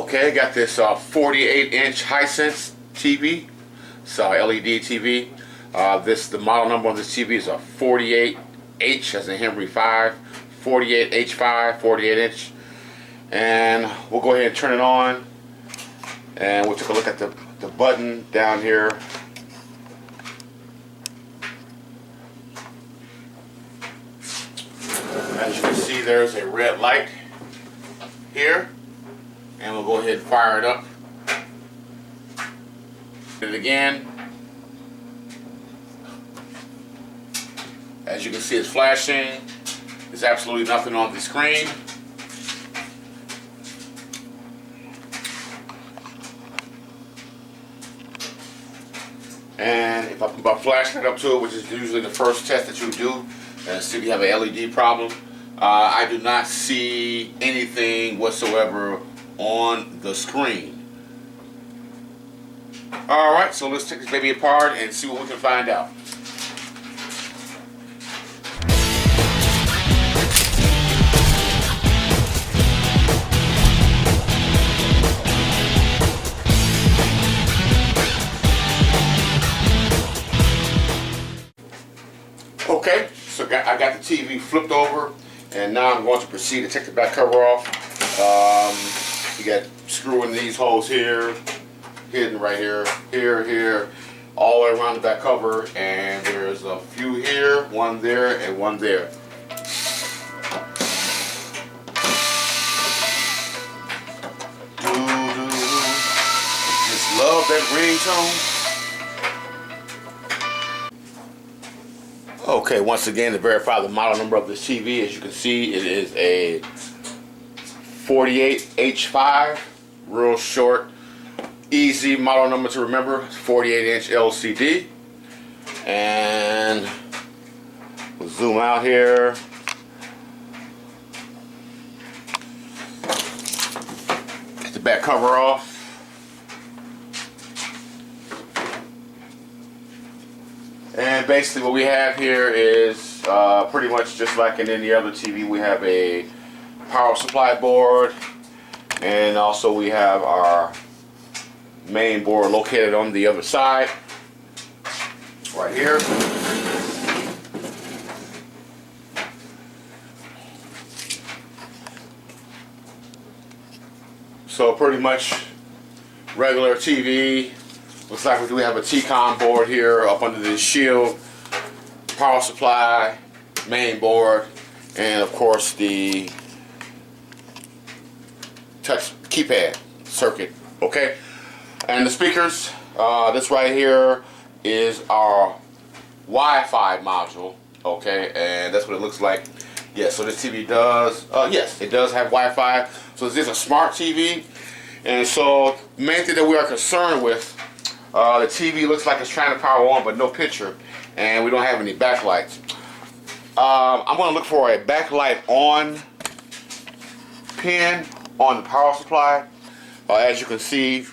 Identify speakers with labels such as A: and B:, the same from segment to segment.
A: Okay, got this 48-inch Hisense TV. It's LED TV. The model number on this TV is a 48H as in Henry 5, 48H5, 48-inch. And we'll go ahead and turn it on. And we'll take a look at the button down here. As you can see, there's a red light here. And we'll go ahead and fire it up. Hit it again. As you can see, it's flashing. There's absolutely nothing on the screen. And if I put my flashlight up to it, which is usually the first test that you do, and see if you have an LED problem, I do not see anything whatsoever on the screen. Alright, so let's take this baby apart and see what we can find out. Okay, so I got the TV flipped over, and now I'm going to proceed to take the back cover off. You got screw in these holes here, hidden right here, here, all the way around the back cover, and there's a few here, one there, and one there. Just love that ringtone. Okay, once again, to verify the model number of this TV, as you can see, it is a 48H5, real short, easy model number to remember, 48-inch LCD. And we'll zoom out here. Get the back cover off. And basically what we have here is pretty much just like in any other TV. We have a power supply board, and also we have our main board located on the other side, right here. So pretty much regular TV. Looks like we do have a T-con board here up under this shield, power supply, main board, and of course the touch keypad circuit. Okay, and the speakers. This right here is our Wi-Fi module. Okay, and that's what it looks like. Yes, so this TV does. Yes, it does have Wi-Fi. So this is a smart TV, and so the main thing that we are concerned with. The TV looks like it's trying to power on, but no picture, and we don't have any backlights. I'm going to look for a backlight on pin on the power supply. As you can see,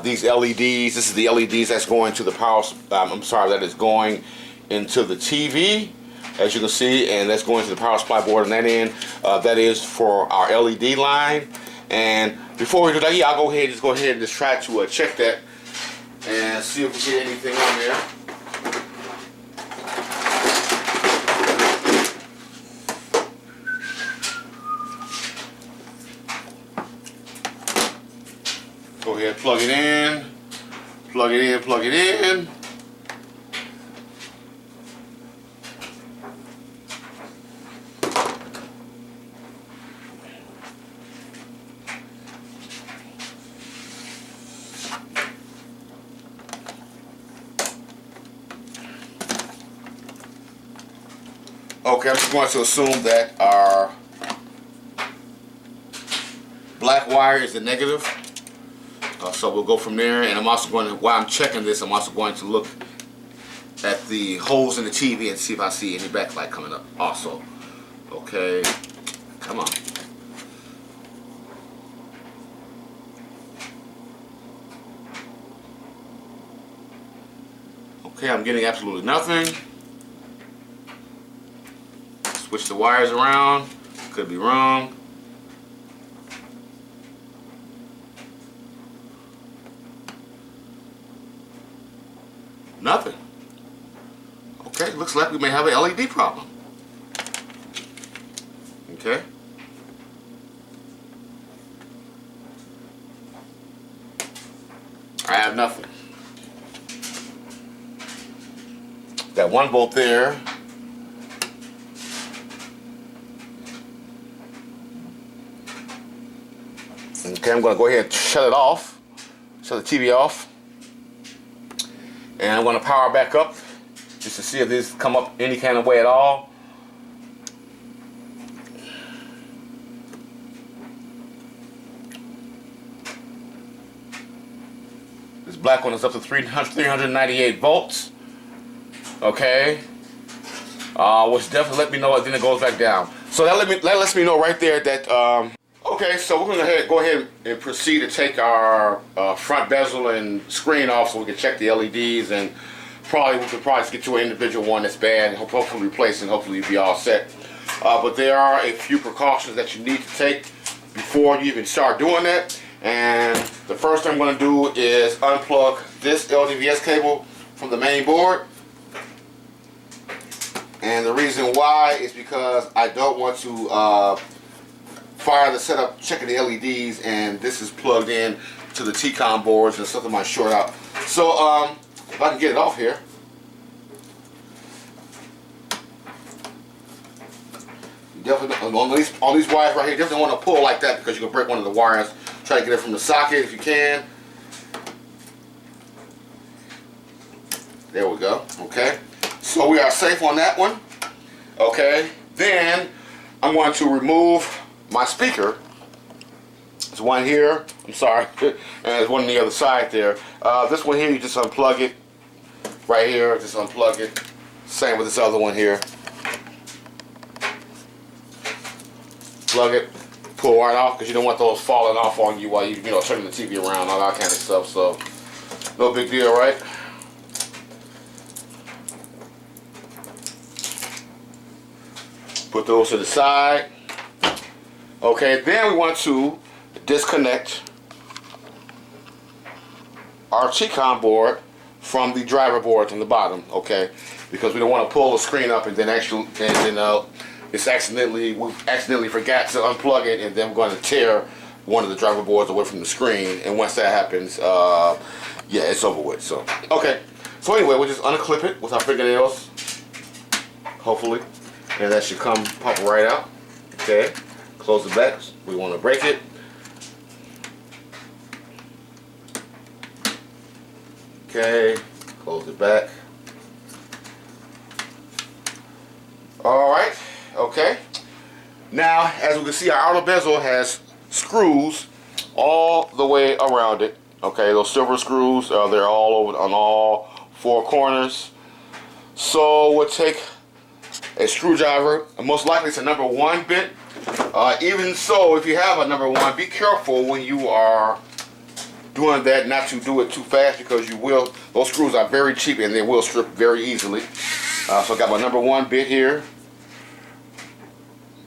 A: these LEDs. This is the LEDs that's going to the power. That is going into the TV. As you can see, and that's going to the power supply board on that end. That is for our LED line. And before we do that, I'll go ahead and just try to check that and see if we get anything on there. Go ahead, plug it in, plug it in, plug it in. Okay, I'm just going to assume that our black wire is the negative. So we'll go from there, and I'm also going to, while I'm checking this, I'm also going to look at the holes in the TV and see if I see any backlight coming up also. Okay, come on. Okay, I'm getting absolutely nothing. Switch the wires around. Could be wrong. Nothing. Okay, looks like we may have an LED problem. Okay. I have nothing. Got 1 volt there. Okay, I'm going to go ahead and shut it off. Shut the TV off. And I'm going to power back up just to see if this come up any kind of way at all. This black one is up to 398 volts. Okay. Which definitely let me know, and then it goes back down. So that lets me know right there that okay, so we're gonna go ahead and proceed to take our front bezel and screen off so we can check the LEDs, and we could probably get to an individual one that's bad and hopefully replace, and hopefully be all set. But there are a few precautions that you need to take before you even start doing that. And the first thing I'm going to do is unplug this LDVS cable from the main board. And the reason why is because I don't want to fire the setup checking the LEDs, and this is plugged in to the T-con boards and something might short out. So if I can get it off here. Definitely on these wires right here, definitely don't want to pull like that because you can break one of the wires. Try to get it from the socket if you can. There we go. Okay. So we are safe on that one. Okay. Then I'm going to remove my speaker. There's one here. I'm sorry. And there's one on the other side there. This one here, you just unplug it. Right here, just unplug it. Same with this other one here. Plug it. Pull right off because you don't want those falling off on you while you turning the TV around, all that kind of stuff. So no big deal, right? Put those to the side. Okay, then we want to disconnect our T-con board from the driver board on the bottom. Okay, because we don't want to pull the screen up and then we accidentally forgot to unplug it, and then we're going to tear one of the driver boards away from the screen. And once that happens, yeah, it's over with. So, okay. So anyway, we'll just unclip it with our fingernails, hopefully, and that should pop right out. Okay. Close the back. We want to break it. Okay. Close it back. All right. Okay. Now, as we can see, our outer bezel has screws all the way around it. Okay, those silver screws, they're all over on all 4 corners. So we'll take a screwdriver, and most likely it's a number 1 bit. Even so, if you have a number 1, be careful when you are doing that not to do it too fast, because those screws are very cheap and they will strip very easily. So I got my number 1 bit here.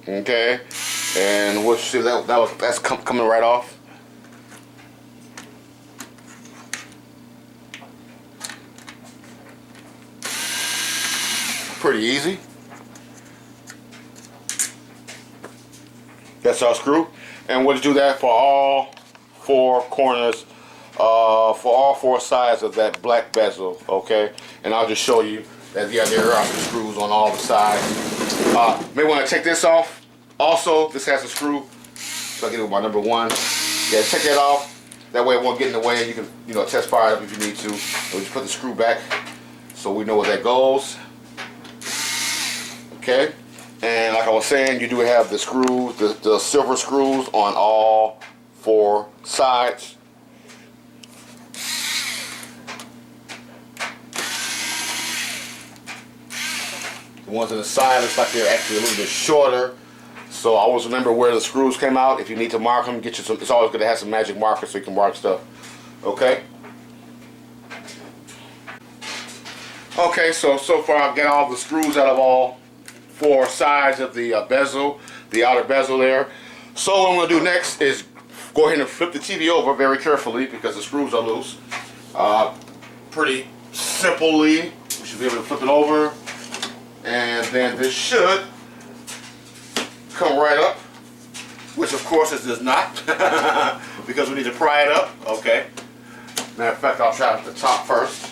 A: Okay, and we'll see that's coming right off. Pretty easy. That's our screw, and we'll do that for all 4 corners, for all 4 sides of that black bezel. Okay, and I'll just show you that there are some screws on all the sides. May want to take this off. Also, this has a screw, so I get it with my number 1. Yeah, take that off. That way it won't get in the way. You can, test fire it up if you need to. And we just put the screw back so we know where that goes. Okay. And like I was saying, you do have the screws, the silver screws on all 4 sides. The ones on the side looks like they're actually a little bit shorter. So always remember where the screws came out. If you need to mark them, get you some. It's always good to have some magic markers so you can mark stuff. Okay. Okay. So far I've got all the screws out of all 4 sides of the bezel, the outer bezel there. So what I'm going to do next is go ahead and flip the TV over very carefully because the screws are loose. Pretty simply, we should be able to flip it over, and then this should come right up, which of course it does not, because we need to pry it up. Okay. Matter of fact, I'll try at the top first.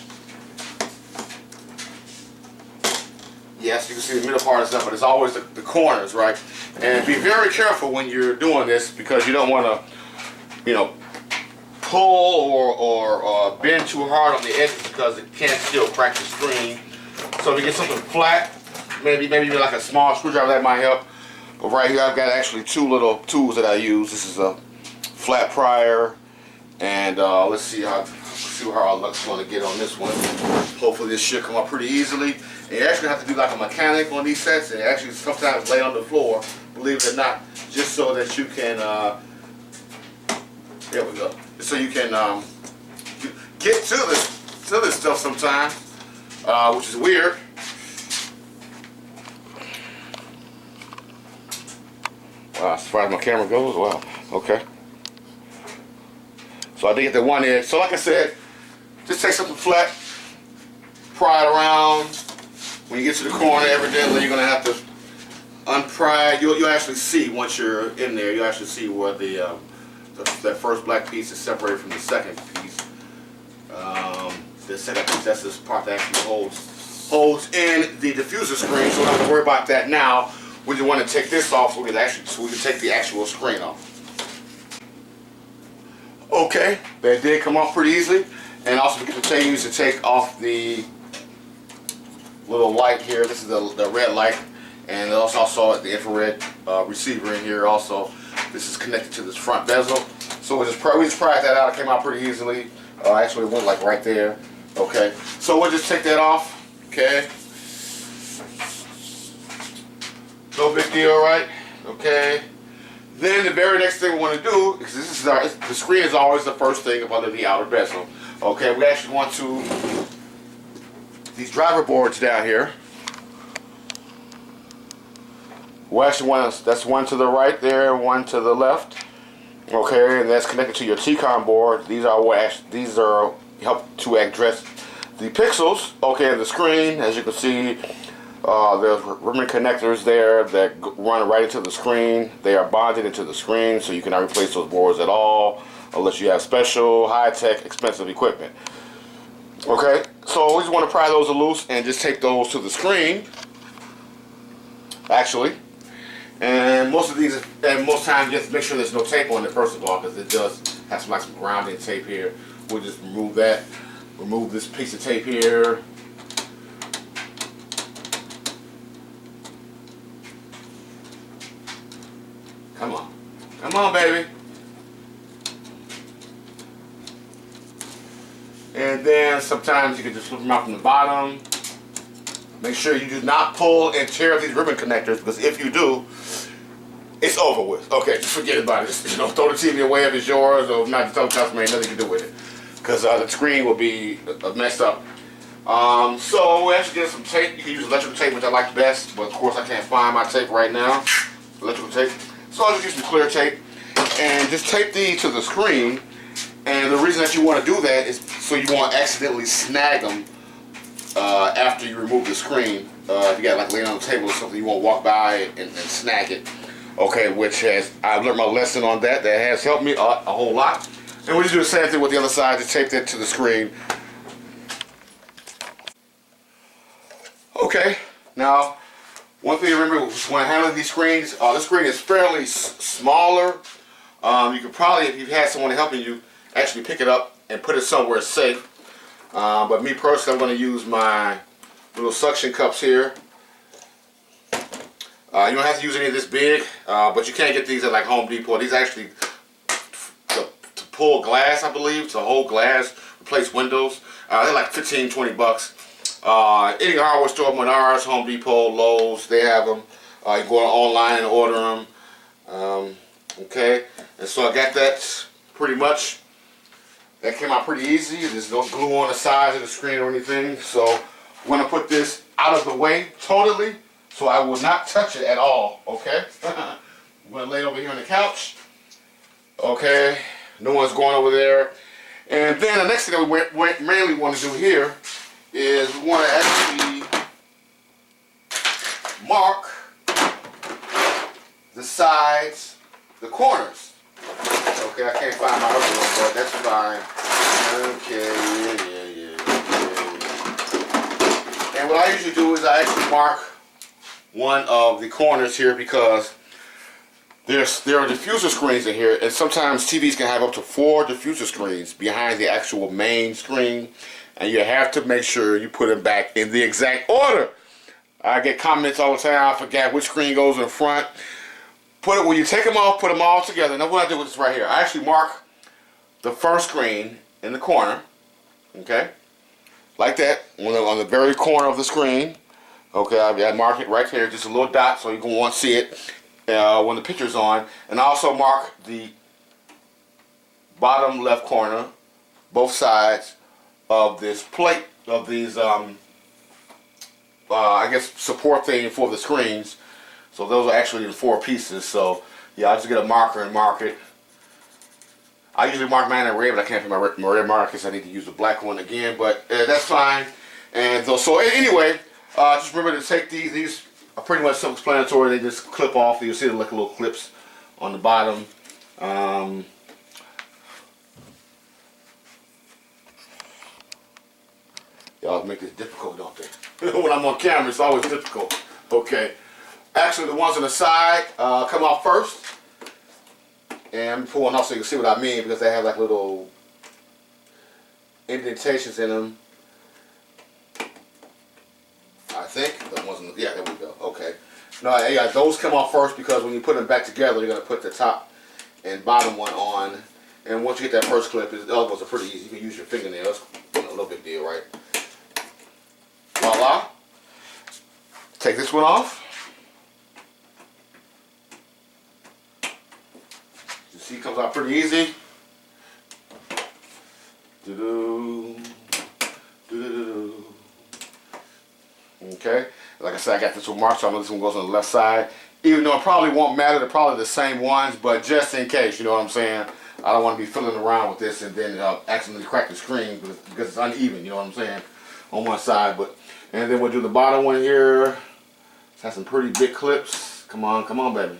A: Yes, you can see the middle part is up, but it's always the corners, right? And be very careful when you're doing this, because you don't want to, you know, pull or bend too hard on the edges, because it can still crack the screen. So if you get something flat, maybe like a small screwdriver, that might help. But right here I've got actually two little tools that I use. This is a flat prier, and let's see how our luck's going to get on this one. Hopefully this should come up pretty easily. And you actually have to do like a mechanic on these sets, and actually sometimes lay on the floor, believe it or not, just so that you can, there we go, so you can get to this stuff sometimes, which is weird. Wow, as far as my camera goes, wow, okay. So I did get the one edge. So like I said, just take something flat, pry it around. When you get to the corner, evidently you're gonna have to unpry. You'll actually see once you're in there. You'll actually see where that first black piece is separated from the second piece. The second piece, that's this part that actually holds in the diffuser screen. So we don't have to worry about that now. We just want to take this off so we can take the actual screen off. Okay, that did come off pretty easily. And also we can continue to take off the little light here. This is the red light, and also the infrared receiver in here. Also, this is connected to this front bezel. So we just pried that out. It came out pretty easily. Actually, it went like right there. Okay, so we'll just take that off. Okay, no big deal, right? Okay. Then the very next thing we want to do, because the screen is always the first thing under the outer bezel. Okay, we actually want to, these driver boards down here, we actually want, that's one to the right there, one to the left. Okay, and that's connected to your T-con board. These are help to address the pixels. Okay, in the screen, as you can see, there's ribbon connectors there that run right into the screen. They are bonded into the screen, so you cannot replace those boards at all unless you have special, high-tech, expensive equipment. Okay, so we just want to pry those loose and just take those to the screen, actually. And most times you have to make sure there's no tape on it, first of all, because it does have some grounding tape here. We'll just remove that. Remove this piece of tape here. Come on. Come on, baby. And then sometimes you can just flip them out from the bottom. Make sure you do not pull and tear these ribbon connectors, because if you do, it's over with. Okay, just forget about it. Just, throw the TV away if it's yours, or if not, just tell the customer ain't nothing you can do with it, because the screen will be messed up. So we actually get some tape. You can use electrical tape, which I like best, but of course I can't find my tape right now. Electrical tape. So I'll just use some clear tape and just tape these to the screen. And the reason that you want to do that is so you won't accidentally snag them after you remove the screen. If you got like laying on the table or something, you won't walk by it and snag it. Okay, I've learned my lesson on that. That has helped me a whole lot. And we just do the same thing with the other side. Just tape that to the screen. Okay, now one thing to remember when handling these screens, this screen is fairly smaller. You could probably, if you've had someone helping you, actually pick it up and put it somewhere safe. But me personally, I'm going to use my little suction cups here. You don't have to use any of this big, but you can't get these at like Home Depot. These actually to pull glass, I believe, to hold glass, replace windows. They're like 15, 20 bucks. Any hardware store, Menards, Home Depot, Lowe's, they have them. You can go online and order them. Okay, and so I got that pretty much. That came out pretty easy. There's no glue on the sides of the screen or anything. So I'm going to put this out of the way totally, so I will not touch it at all. Okay, I'm going to lay it over here on the couch. Okay, no one's going over there. And then the next thing that we mainly want to do here is we want to actually mark the sides, the corners. Okay, I can't find my other one, but that's fine. Okay, yeah. And what I usually do is I actually mark one of the corners here because there are diffuser screens in here, and sometimes TVs can have up to 4 diffuser screens behind the actual main screen, and you have to make sure you put them back in the exact order. I get comments all the time, I forget which screen goes in front. When you take them off, put them all together. Now what I do with this right here, I actually mark the first screen in the corner, okay, like that, on the very corner of the screen. Okay, I mark it right here, just a little dot, so you're going to want to see it when the picture's on. And I also mark the bottom left corner, both sides of this plate, of these, I guess, support thing for the screens. So those are actually in 4 pieces. So yeah, I just get a marker and mark it. I usually mark mine in red, but I can't put my red marker because I need to use the black one again. But that's fine. And so anyway, just remember to take these. These are pretty much self-explanatory. They just clip off. You'll see them like little clips on the bottom. Y'all make this difficult, don't they? When I'm on camera, it's always difficult. Okay. Actually, the ones on the side come off first. And I'm pulling off so you can see what I mean, because they have like little indentations in them. I think the ones on the, yeah, there we go. Okay. No, yeah, those come off first because when you put them back together, you're gonna put the top and bottom one on. And once you get that first clip, the other ones are pretty easy. You can use your fingernails. No big deal, right? Voila. Take this one off. You see, it comes out pretty easy. Okay, like I said, I got this one marked, so I know this one goes on the left side. Even though it probably won't matter, they're probably the same ones, but just in case, you know what I'm saying? I don't want to be fiddling around with this and then accidentally crack the screen because it's uneven, you know what I'm saying? On one side, and then we'll do the bottom one here. It has some pretty big clips. Come on, baby.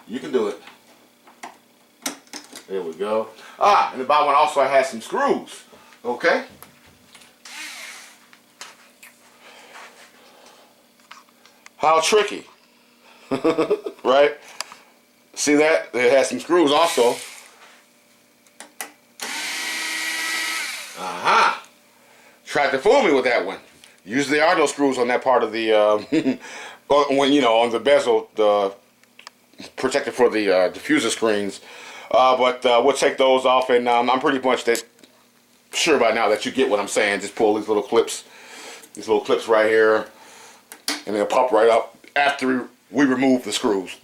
A: You can do it. There we go. And the bottom one also has some screws. Okay. How tricky. Right? See that? It has some screws also. Aha! Tried to fool me with that one. Usually there are no screws on that part of the, when you know, on the bezel, the protected for the diffuser screens. But we'll take those off, and I'm pretty much sure by now that you get what I'm saying. Just pull these little clips right here, and they'll pop right up after we remove the screws.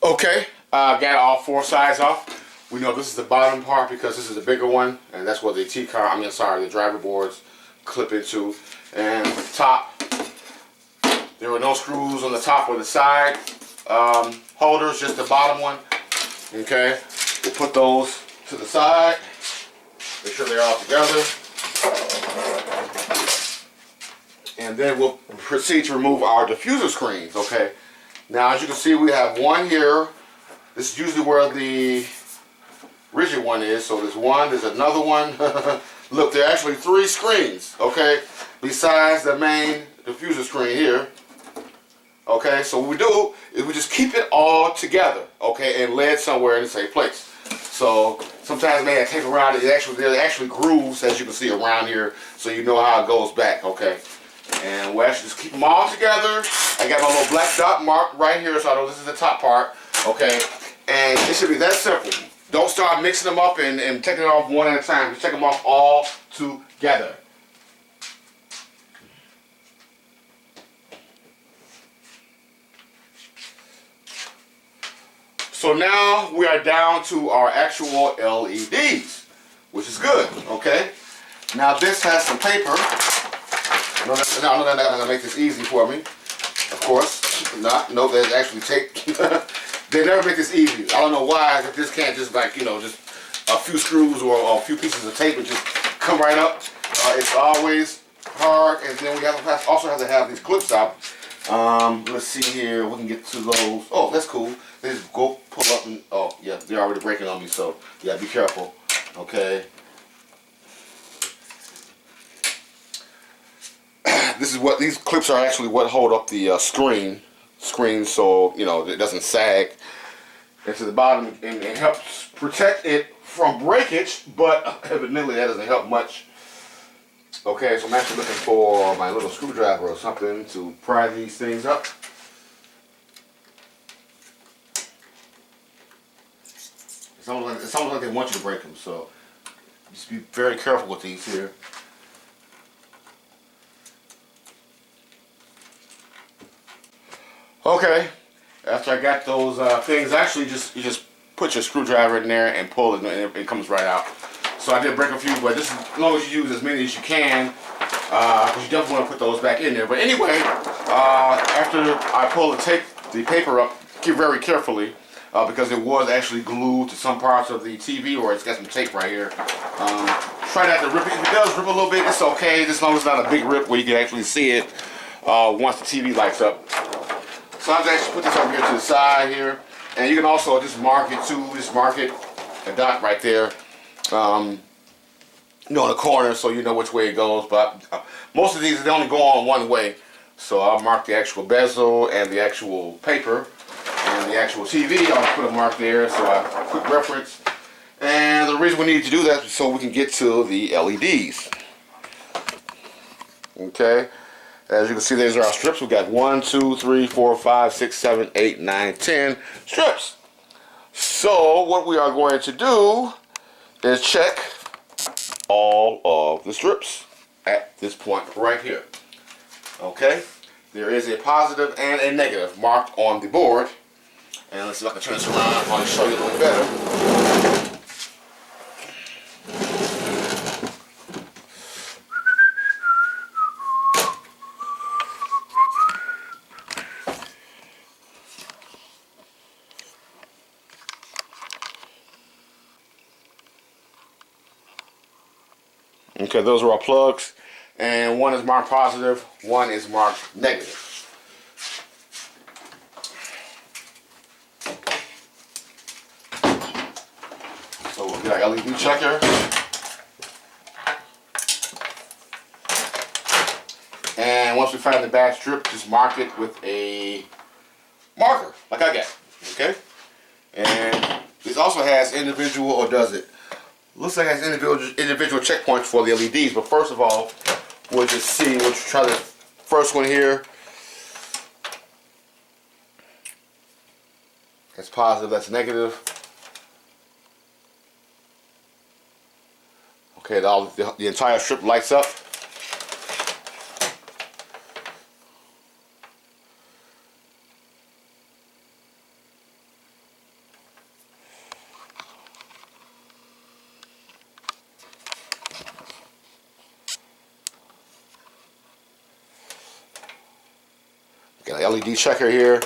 A: Okay, got all 4 sides off. We know this is the bottom part because this is the bigger one, and that's where the the driver boards clip into. And the top, there are no screws on the top or the side holders, just the bottom one. Okay, we'll put those to the side, make sure they're all together, and then we'll proceed to remove our diffuser screens. Okay, now as you can see, we have one here. This is usually where the rigid one is. So there's one, there's another one. Look, there are actually 3 screens, okay, besides the main diffuser screen here. Okay, so what we do is we just keep it all together, okay, and lay it somewhere in the same place. So sometimes maybe I take around it. There are actually grooves, as you can see around here, so you know how it goes back, okay. And we'll actually just keep them all together. I got my little black dot marked right here, so I know this is the top part, okay. And it should be that simple. Don't start mixing them up and taking it off one at a time. Just take them off all together. So now we are down to our actual LEDs, which is good, okay? Now this has some paper. I know that's not gonna make this easy for me, of course. No, there's actually tape. They never make this easy. I don't know why, but this can't just like, you know, just a few screws or a few pieces of tape and just come right up. it's always hard. And then we also have to have these clips out. Let's see here. We can get to those. Oh, that's cool. They just go pull up and, oh yeah, they're already breaking on me. So yeah, be careful. Okay. This is what these clips are actually what hold up the screen, so you know it doesn't sag into the bottom, and it helps protect it from breakage. But evidently that doesn't help much. Okay, so I'm actually looking for my little screwdriver or something to pry these things up. It's almost like they want you to break them, so just be very careful with these here. Okay, after I got those things, actually you just put your screwdriver in there and pull it, and it comes right out. So I did break a few, but just as long as you use as many as you can, because you definitely want to put those back in there. But anyway, after I pull the paper up very carefully, because it was actually glued to some parts of the TV, or it's got some tape right here. Try not to rip it. If it does rip a little bit, it's okay, just as long as it's not a big rip where you can actually see it once the TV lights up. So I'll actually put this over here to the side here, and you can also just mark it too. Just mark it, a dot right there, you know, in the corner, so you know which way it goes. But most of these, they only go on one way, so I'll mark the actual bezel and the actual paper and the actual TV. I'll put a mark there, so a quick reference. And the reason we need to do that is so we can get to the LEDs. Okay. As you can see, there's our strips. We got 1, 2, 3, 4, 5, 6, 7, 8, 9, 10 strips. So what we are going to do is check all of the strips at this point right here. Okay, there is a positive and a negative marked on the board. And let's see if I can turn this around. I'll show you a little better. Okay, those are our plugs, and one is marked positive, one is marked negative. So we'll get our LED checker, and once we find the bad strip, just mark it with a marker, like I got, okay? And this also has individual, or does it? Looks like it has individual checkpoints for the LEDs, but first of all, we'll just see. We'll try the first one here. That's positive, that's negative. Okay, the entire strip lights up. Got an LED checker here.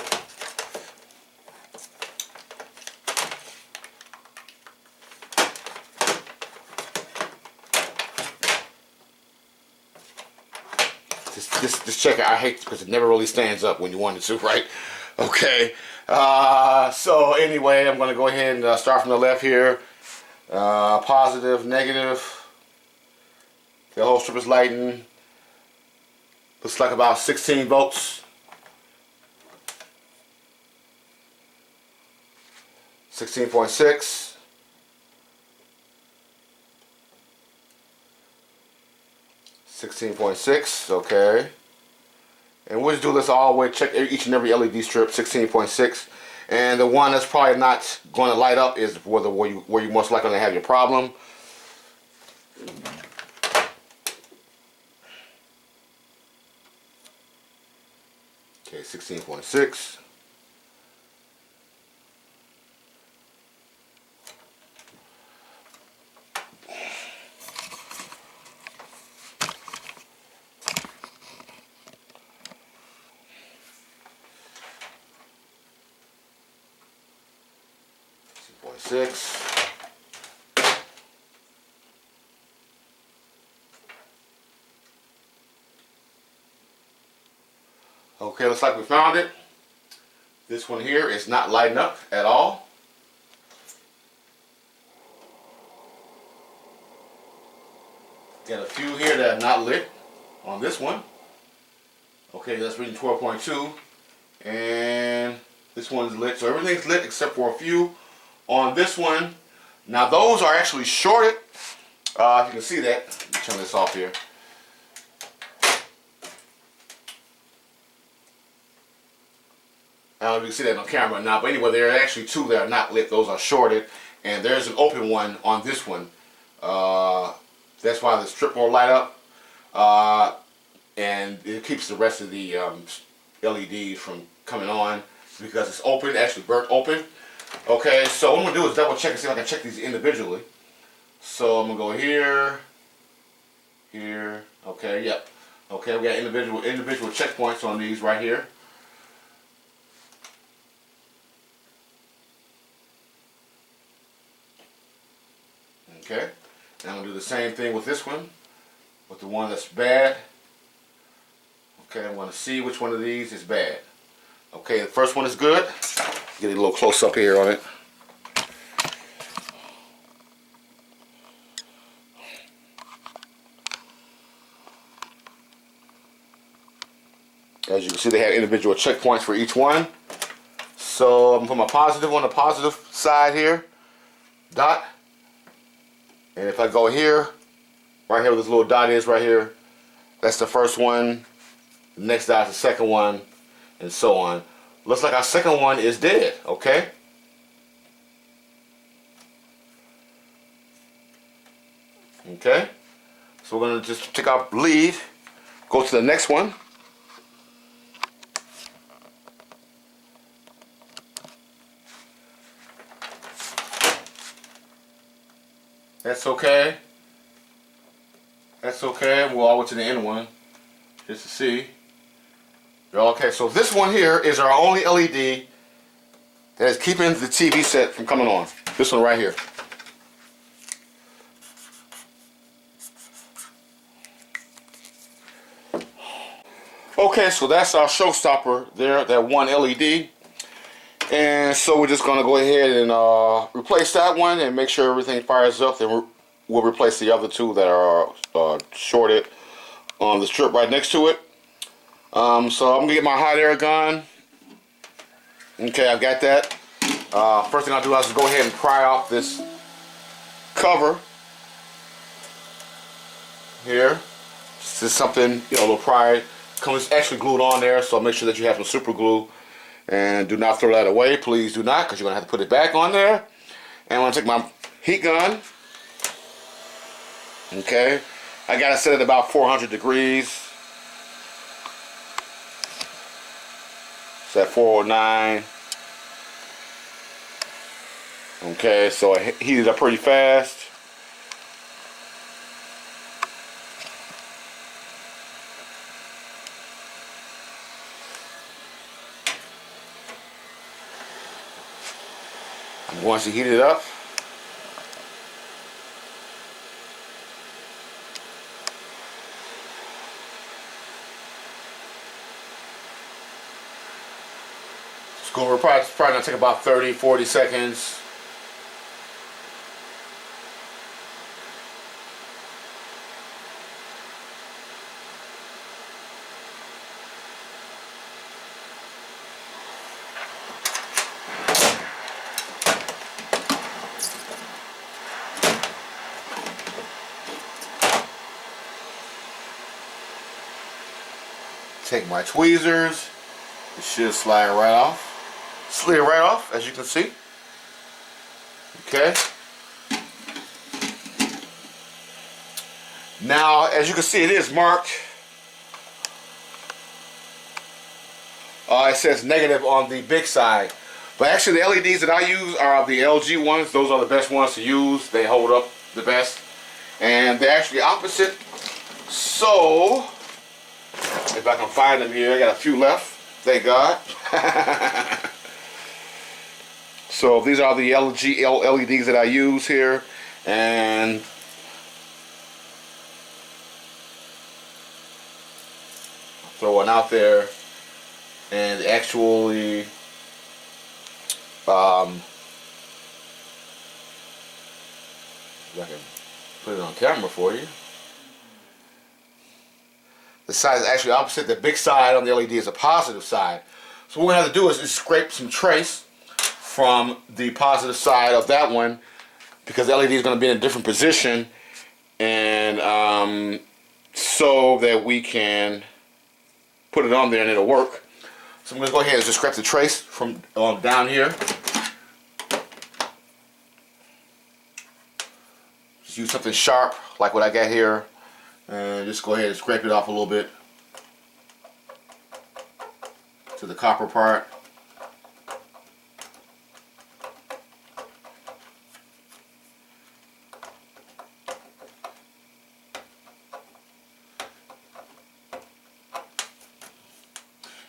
A: This checker I hate because it never really stands up when you want it to, right? Okay. So anyway, I'm going to go ahead and start from the left here. Positive, negative. The whole strip is lighting. Looks like about 16 volts. 16.6. 16.6, okay. And we'll just do this all the way, check each and every LED strip, 16.6. And the one that's probably not going to light up is where you most likely have your problem. Okay, 16.6. .6. 16.6. Okay, looks like we found it. This one here is not lighting up at all. Got a few here that are not lit on this one. Okay, that's reading 12.2. And this one's lit. So everything's lit except for a few on this one. Now those are actually shorted. If you can see that. Let me turn this off here. I don't know if you can see that on camera or not, but anyway, there are actually two that are not lit. Those are shorted, and there's an open one on this one. That's why the strip won't light up, and it keeps the rest of the LEDs from coming on because it's open, actually burnt open. Okay, so what I'm gonna do is double check and see if I can check these individually. So I'm gonna go here, here. Okay, yep. Okay, we got individual checkpoints on these right here. Okay, and I'm going to do the same thing with this one, with the one that's bad. Okay, I'm going to see which one of these is bad. Okay, the first one is good. Get a little close up here on it. As you can see, they have individual checkpoints for each one. So I'm going to put my positive on the positive side here, dot. And if I go here, right here where this little dot is right here, that's the first one. The next dot is the second one, and so on. Looks like our second one is dead, okay? Okay, so we're gonna just take our lead, go to the next one. That's okay. That's okay. We'll all go to the end one just to see. Okay, so this one here is our only LED that is keeping the TV set from coming on. This one right here. Okay, so that's our showstopper there, that one LED. And so we're just going to go ahead and replace that one and make sure everything fires up. Then we'll replace the other two that are shorted on the strip right next to it. So I'm going to get my hot air gun. Okay, I've got that. First thing I'll do is just go ahead and pry off this cover here. This is something, a little pry. Comes actually glued on there, so make sure that you have some super glue. And do not throw that away, please do not, because you're going to have to put it back on there. And I'm going to take my heat gun. Okay, I got it set at about 400 degrees. It's at 409. Okay, so it heated up pretty fast. Once you heat it up, it's probably going to take about 30-40 seconds. Take my tweezers. It should slide right off. Slid right off, as you can see. Okay. Now, as you can see, it is marked. It says negative on the big side. But actually, the LEDs that I use are the LG ones. Those are the best ones to use. They hold up the best. And they're actually opposite. So, if I can find them here, I got a few left. Thank God. So these are the LG LEDs that I use here, and throw one out there. and actually if I can put it on camera for you. The side is actually opposite. The big side on the LED is a positive side. So what we have to do is scrape some trace from the positive side of that one, because the LED is going to be in a different position, and so that we can put it on there and it'll work. So I'm going to go ahead and just scrape the trace from down here. Just use something sharp like what I got here, and just go ahead and scrape it off a little bit to the copper part.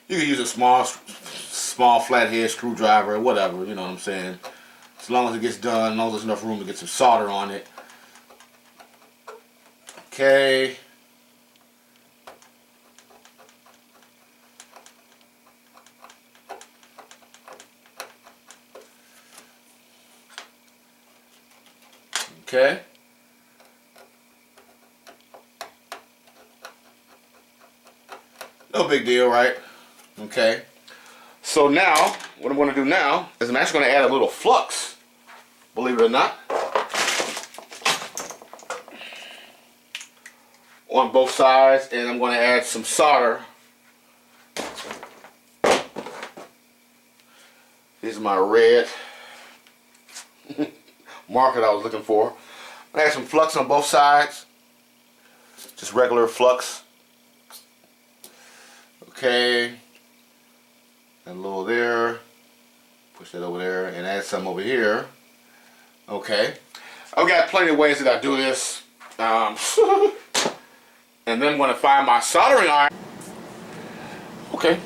A: You can use a small flathead screwdriver, whatever, you know what I'm saying. As long as it gets done, as long as there's enough room to get some solder on it. Okay. Okay. No big deal, right? Okay. So now, what I'm going to do now is I'm actually going to add a little flux, believe it or not, on both sides, and I'm going to add some solder. Here's my red marker that I was looking for. I'm going to add some flux on both sides, just regular flux. Okay, add a little there, push that over there, and add some over here. Okay, I've got plenty of ways that I do this. And then I'm going to find my soldering iron. Okay,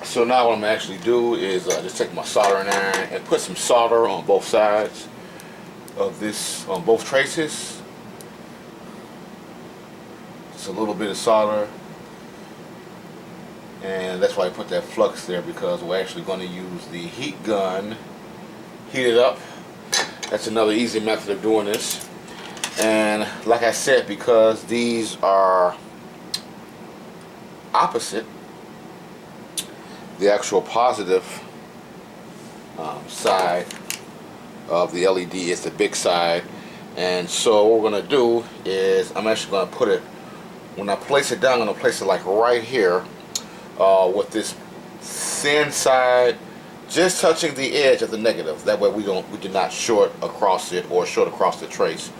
A: so now what I'm going to actually do is just take my soldering iron and put some solder on both sides of this, on both traces. Just a little bit of solder. And that's why I put that flux there, because we're actually going to use the heat gun, heat it up. That's another easy method of doing this. And like I said, because these are opposite, the actual positive side of the LED is the big side. And so what we're going to do is I'm actually going to put it, when I place it down, I'm going to place it like right here. With this thin side just touching the edge of the negative. That way we do not short across it or short across the trace.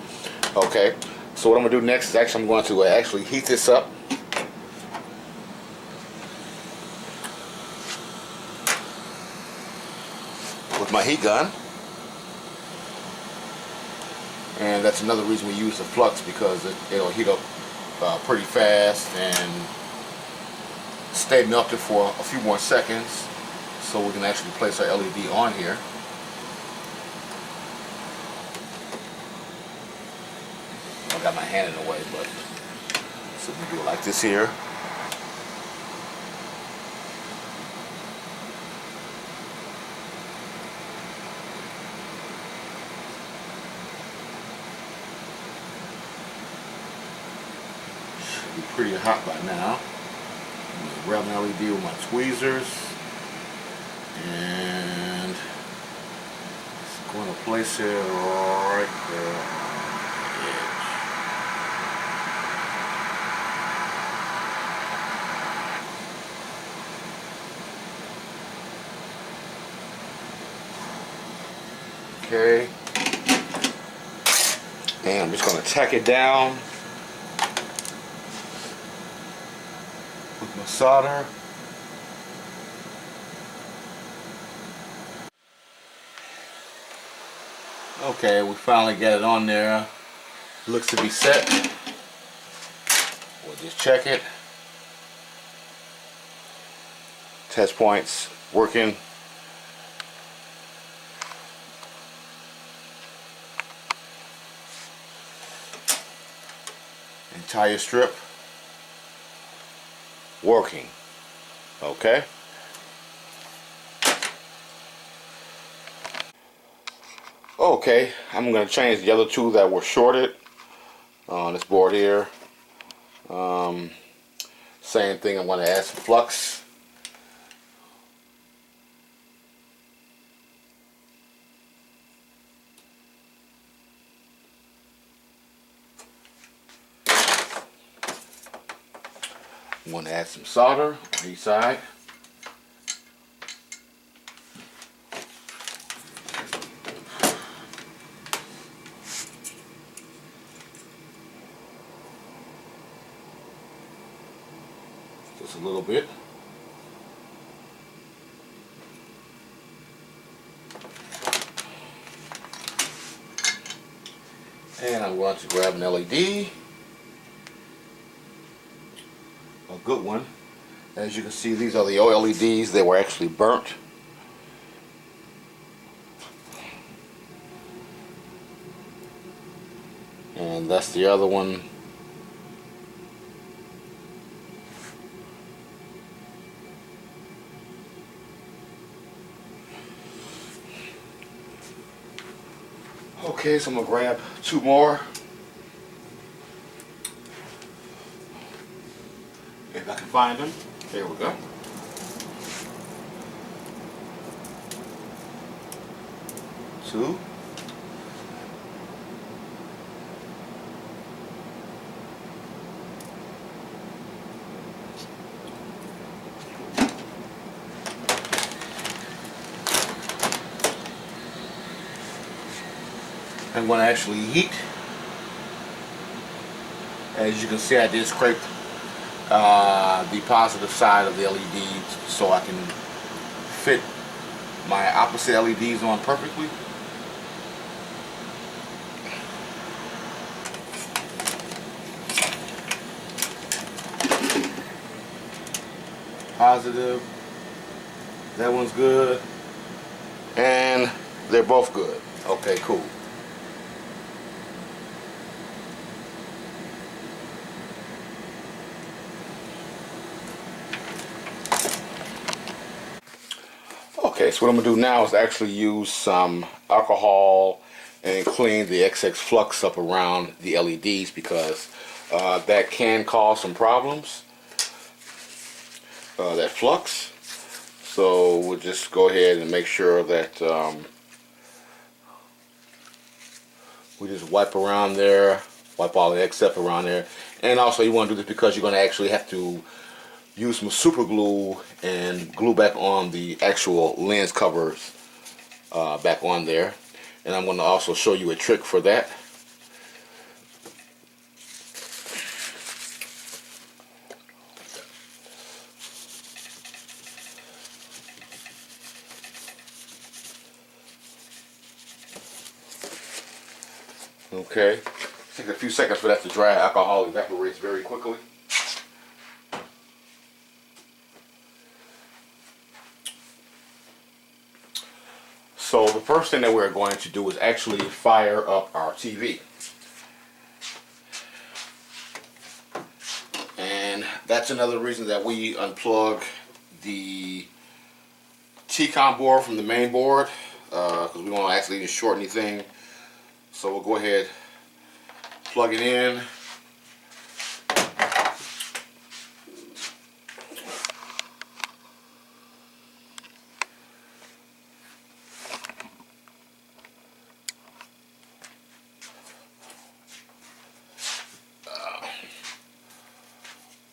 A: Okay, so what I'm going to do next is actually I'm going to actually heat this up. With my heat gun. And that's another reason we use the flux, because it'll heat up pretty fast and stay melted for a few more seconds, so we can actually place our LED on here. I got my hand in the way, but so we do it like this here. Should be pretty hot by now. I'm going to grab an LED with my tweezers, and I'm going to place it right there on the edge. Okay, and I'm just going to tack it down with my solder. Okay, we finally got it on there. Looks to be set. We'll just check it. Test points working. Entire strip working. Okay. Okay, I'm going to change the other two that were shorted on this board here. Same thing, I'm going to add some flux. I'm going to add some solder on each side. Just a little bit. And I'm going to grab an LED. A good one. As you can see, these are the old LEDs. They were actually burnt. And that's the other one. Okay, so I'm going to grab two more. If I can find them. There we go. Two. I'm going to actually heat. As you can see, I did scrape the positive side of the LED so I can fit my opposite LEDs on perfectly. Positive. That one's good. And they're both good. Okay, cool. Okay, so what I'm going to do now is actually use some alcohol and clean the excess flux up around the LEDs because that can cause some problems, that flux. So we'll just go ahead and make sure that we just wipe around there, wipe all the excess around there. And also you want to do this because you're going to actually have to use some super glue and glue back on the actual lens covers back on there. And I'm going to also show you a trick for that. Okay, take a few seconds for that to dry. Alcohol evaporates very quickly. So the first thing that we're going to do is actually fire up our TV. And that's another reason that we unplug the T-con board from the main board, because we don't actually short anything. So we'll go ahead, plug it in.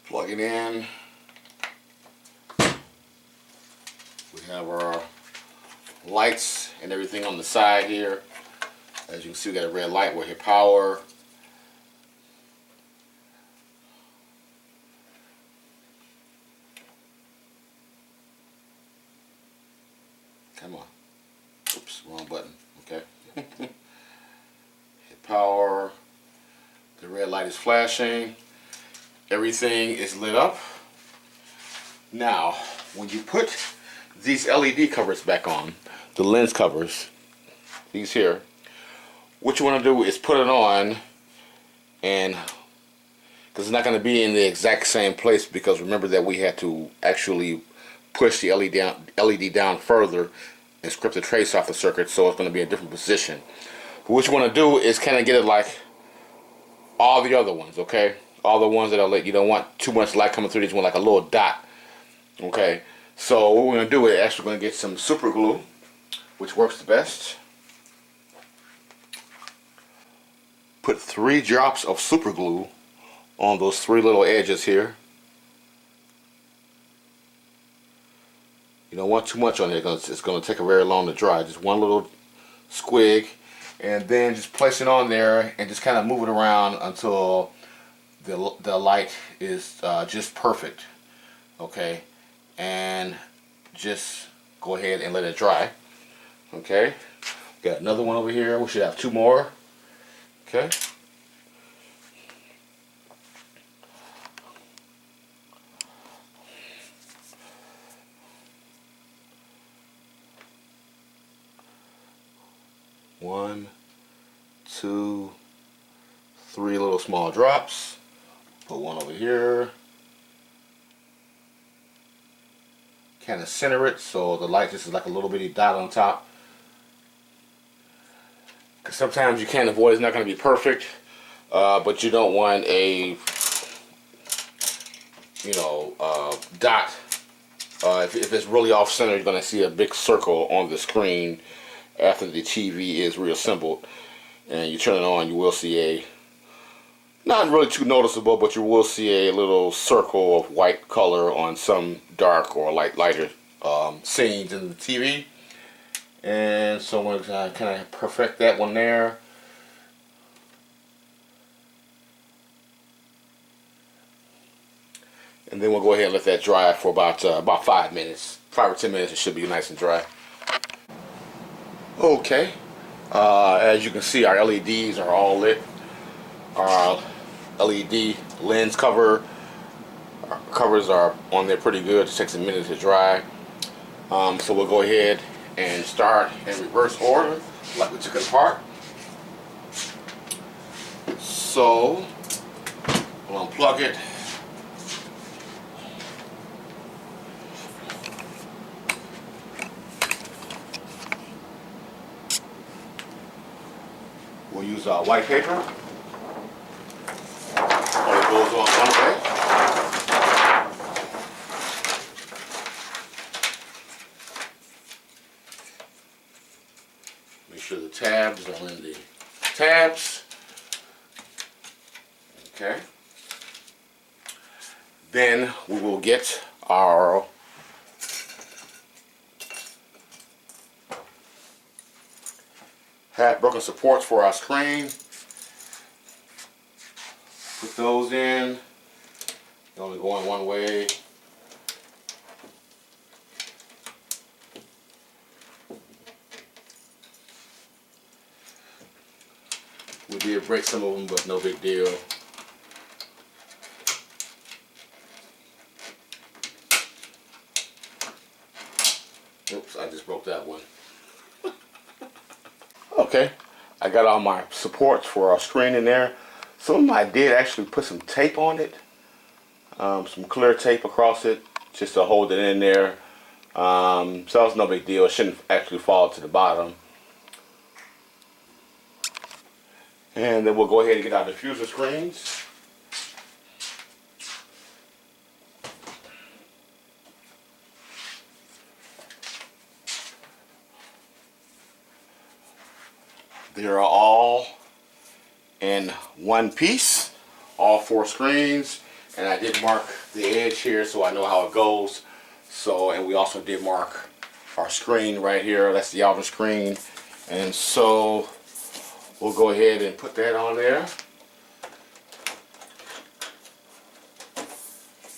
A: Plug it in. We have our lights and everything on the side here. As you can see, we got a red light. We'll hit power. Come on. Oops, wrong button. Okay. Hit power. The red light is flashing. Everything is lit up. Now, when you put these LED covers back on, the lens covers, these here, what you want to do is put it on, and because it's not going to be in the exact same place, because remember that we had to actually push the LED down further and scrape the trace off the circuit, so it's going to be a different position. What you want to do is kind of get it like all the other ones, okay? All the ones that are lit. You don't want too much light coming through. You just want like a little dot, okay? So what we're going to do is actually going to get some super glue, which works the best. Put 3 drops of super glue on those 3 little edges here. You don't want too much on there because it's going to take a very long to dry. Just one little squig, and then just place it on there and just kind of move it around until the light is just perfect, okay? And just go ahead and let it dry, okay? Got another one over here. We should have 2 more, okay? One, 2, 3 little small drops. Put one over here. Kind of center it so the light just is like a little bitty dot on top. Because sometimes you can't avoid, it's not going to be perfect, but you don't want a, dot. If it's really off center, you're going to see a big circle on the screen after the TV is reassembled, and you turn it on. You will see a, not really too noticeable, but you will see a little circle of white color on some dark or lighter scenes in the TV. And so we're going to kind of perfect that one there. And then we'll go ahead and let that dry for about 5 minutes. 5 or 10 minutes, it should be nice and dry. Okay, as you can see, our LEDs are all lit. Our LED lens covers are on there pretty good. It takes a minute to dry. So we'll go ahead and start in reverse order, like we took it apart. So we'll unplug it. We'll use white paper. Only goes on one way. Make sure the tabs are in the tabs. Okay. Then we will get our broken supports for our screen. Put those in. They only go in one way. We did break some of them, but no big deal. Oops, I just broke that one. Okay, I got all my supports for our screen in there. Some of them I did actually put some tape on it, some clear tape across it, just to hold it in there. So that's no big deal. It shouldn't actually fall to the bottom. And then we'll go ahead and get our diffuser screens. They are all in one piece, all 4 screens, and I did mark the edge here so I know how it goes. So, and we also did mark our screen right here. That's the outer screen, and so we'll go ahead and put that on there.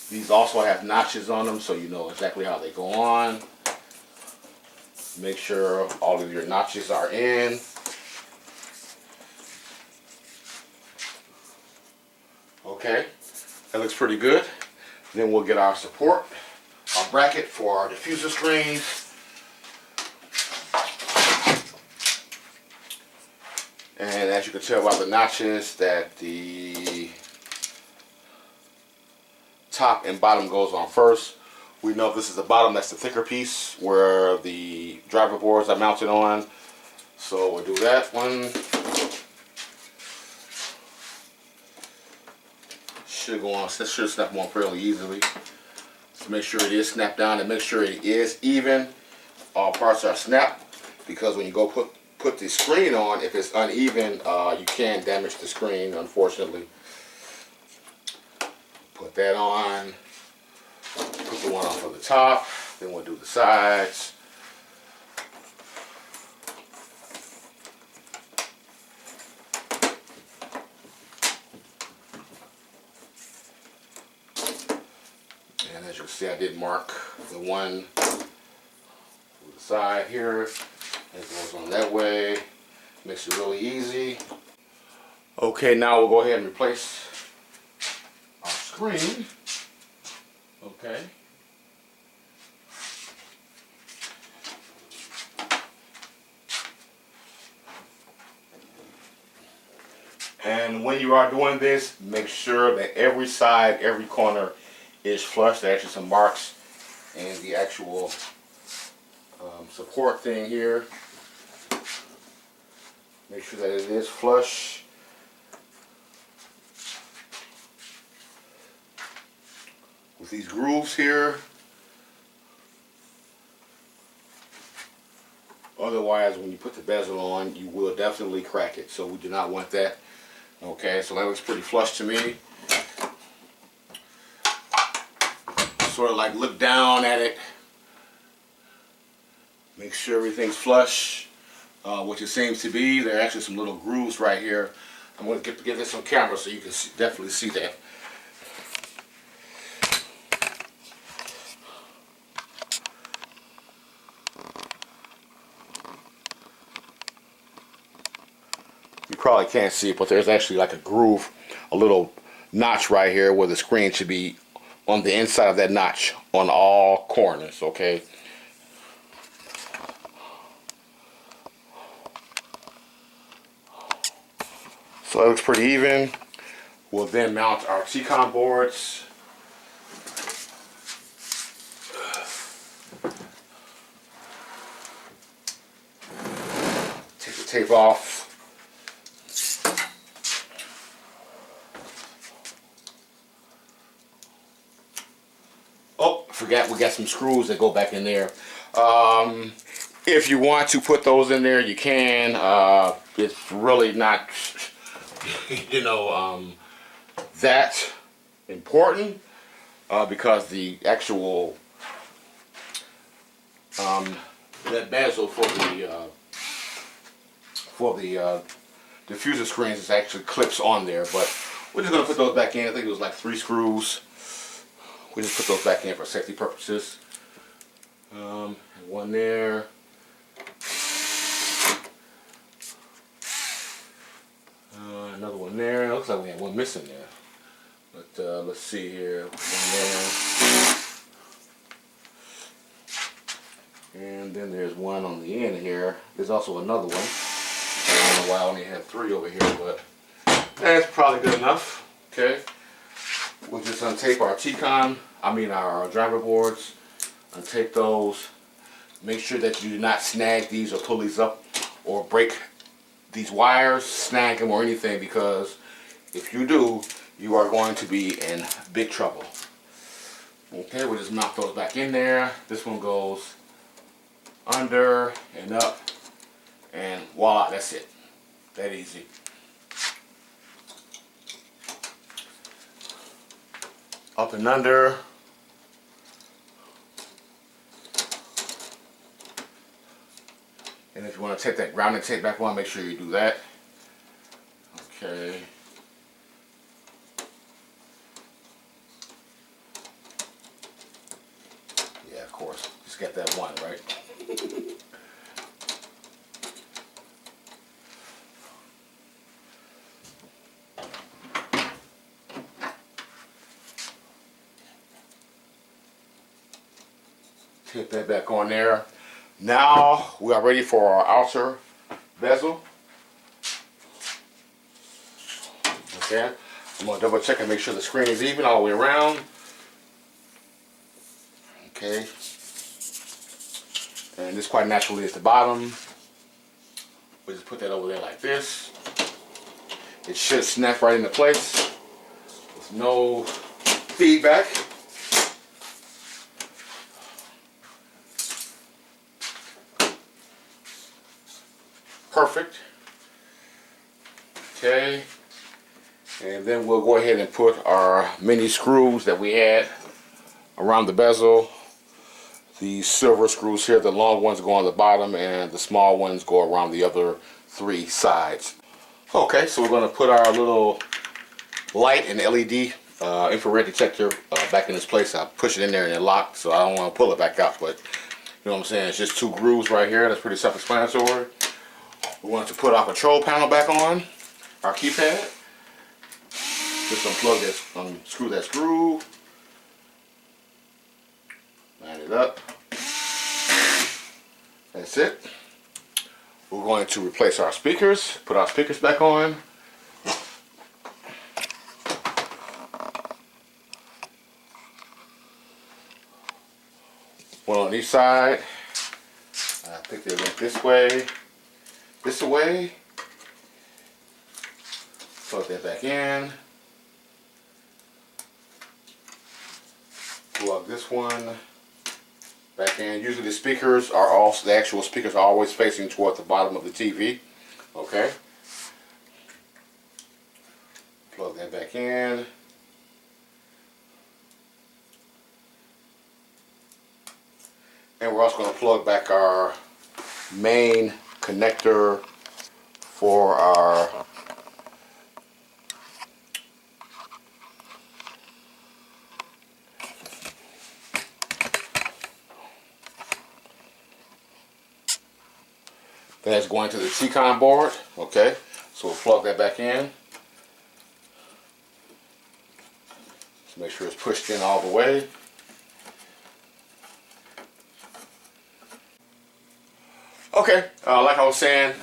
A: These also have notches on them, so you know exactly how they go on. Make sure all of your notches are in. Okay, that looks pretty good. Then we'll get our support, our bracket for our diffuser screens. And as you can tell by the notches that the top and bottom goes on first. We know this is the bottom, that's the thicker piece where the driver boards are mounted on. So we'll do that one. Should go on, should snap on fairly easily. So make sure it is snapped down and make sure it is even. All parts are snapped, because when you go put the screen on, if it's uneven, you can damage the screen, unfortunately. Put that on. Put the one on for the top. Then we'll do the sides. And as you can see, I did mark the one to the side here. It goes on that way. Makes it really easy. Okay, now we'll go ahead and replace our screen. Okay. And when you are doing this, make sure that every side, every corner is flush. There's actually some marks in the actual support thing here. Make sure that it is flush. With these grooves here. Otherwise, when you put the bezel on, you will definitely crack it. So we do not want that. Okay, so that looks pretty flush to me. Sort of like look down at it. Make sure everything's flush, which it seems to be. There are actually some little grooves right here. I'm going to get this on camera so you can definitely see that. You probably can't see it, but there's actually like a groove, a little notch right here where the screen should be on the inside of that notch on all corners, okay? So that looks pretty even. We'll then mount our T-con boards. Take the tape off. Oh, forgot we got some screws that go back in there. If you want to put those in there, you can. It's really not, you know, that important because the actual that bezel for the diffuser screens is actually clips on there, but we're just gonna put those back in. I think it was like 3 screws. We just put those back in for safety purposes. One there. Another one there. Looks like we had one missing there. But let's see here. One there. And then there's one on the end here. There's also another one. I don't know why I only had 3 over here, but that's probably good enough. Okay. We'll just untape our T-con, our driver boards. Untape those. Make sure that you do not snag these or pull these up or break these wires, snag them or anything, because if you do, you are going to be in big trouble. Okay, we'll just knock those back in there. This one goes under and up, and voila, that's it. That easy. Up and under. And if you want to take that grounding tape back on, make sure you do that. Okay. Yeah, of course. Just get that one, right? Tape that back on there. Now we are ready for our outer bezel. Okay, I'm going to double check and make sure the screen is even all the way around. Okay. And this quite naturally is the bottom. We just put that over there like this. It should snap right into place with no feedback. Perfect. Okay. And then we'll go ahead and put our mini screws that we had around the bezel. The silver screws here, the long ones go on the bottom and the small ones go around the other 3 sides. Okay, so we're going to put our little light and LED infrared detector back in its place. I push it in there and it locked, so I don't want to pull it back out, but you know what I'm saying, it's just 2 grooves right here. That's pretty self-explanatory. We want to put our control panel back on, our keypad. Just unplug this, unscrew that screw. Line it up. That's it. We're going to replace our speakers, put our speakers back on. One on each side. I think they went this way, this way. Plug that back in. Plug this one back in. Usually the speakers are also, the actual speakers are always facing toward the bottom of the TV. Okay. Plug that back in. And we're also going to plug back our main connector for our that's going to the T-Con board. Okay, so we'll plug that back in. Just make sure it's pushed in all the way. Okay, like I was saying,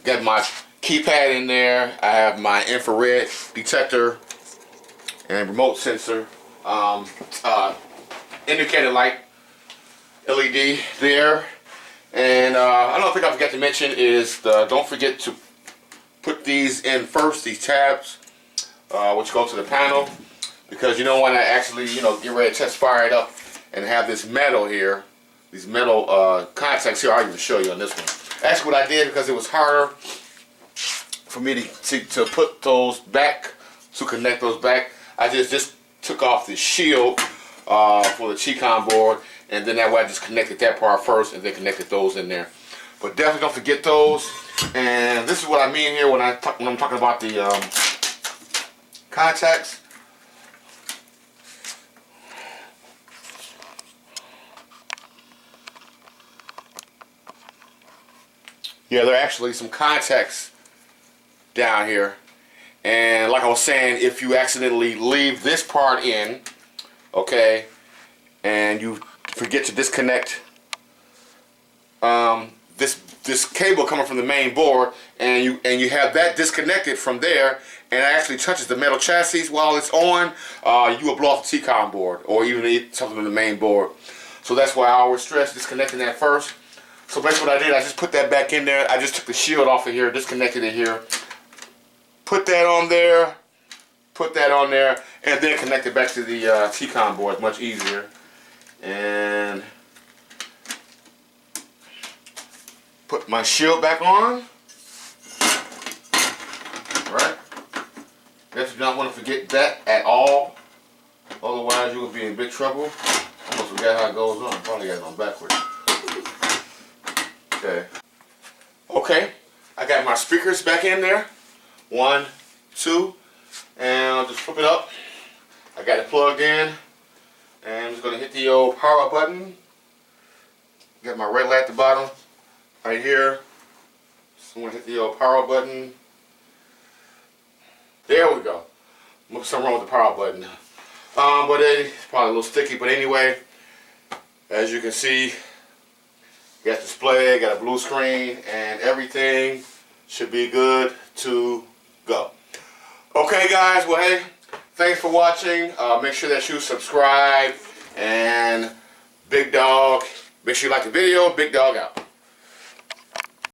A: got my keypad in there. I have my infrared detector and remote sensor, indicator light LED there. And I don't think I forgot to mention is don't forget to put these in first, these tabs, which go to the panel, because you don't want to actually, get ready to test fire it up and have this metal here, these metal contacts here. I'll even show you on this one. Actually, what I did, because it was harder for me to put those back, to connect those back, I just took off the shield for the T-Con board, and then that way I just connected that part first and then connected those in there. But definitely don't forget those. And this is what I mean here when I'm talking about the contacts. Yeah, there are actually some contacts down here. And like I was saying, if you accidentally leave this part in, okay, and you forget to disconnect this cable coming from the main board, and you have that disconnected from there, and it actually touches the metal chassis while it's on, you will blow off the T-Con board, or even something from the main board. So that's why I always stress disconnecting that first. So basically what I did, I just put that back in there. I just took the shield off of here, disconnected it here, put that on there, and then connect it back to the T-Con board. Much easier. And put my shield back on. Alright. Guess you don't want to forget that at all. Otherwise you will be in big trouble. I almost forgot how it goes on. Probably got it on backwards. Okay. Okay. I got my speakers back in there. 1, 2. And I'll just flip it up. I got it plugged in. And I'm just going to hit the old power button. Got my red light at the bottom. Right here. So I'm going to hit the old power button. There we go. Something wrong with the power button. But it's probably a little sticky. But anyway, as you can see, got display, got a blue screen, and everything should be good to go. Okay guys, well hey, thanks for watching. Make sure that you subscribe and Big Dog. Make sure you like the video. Big Dog out.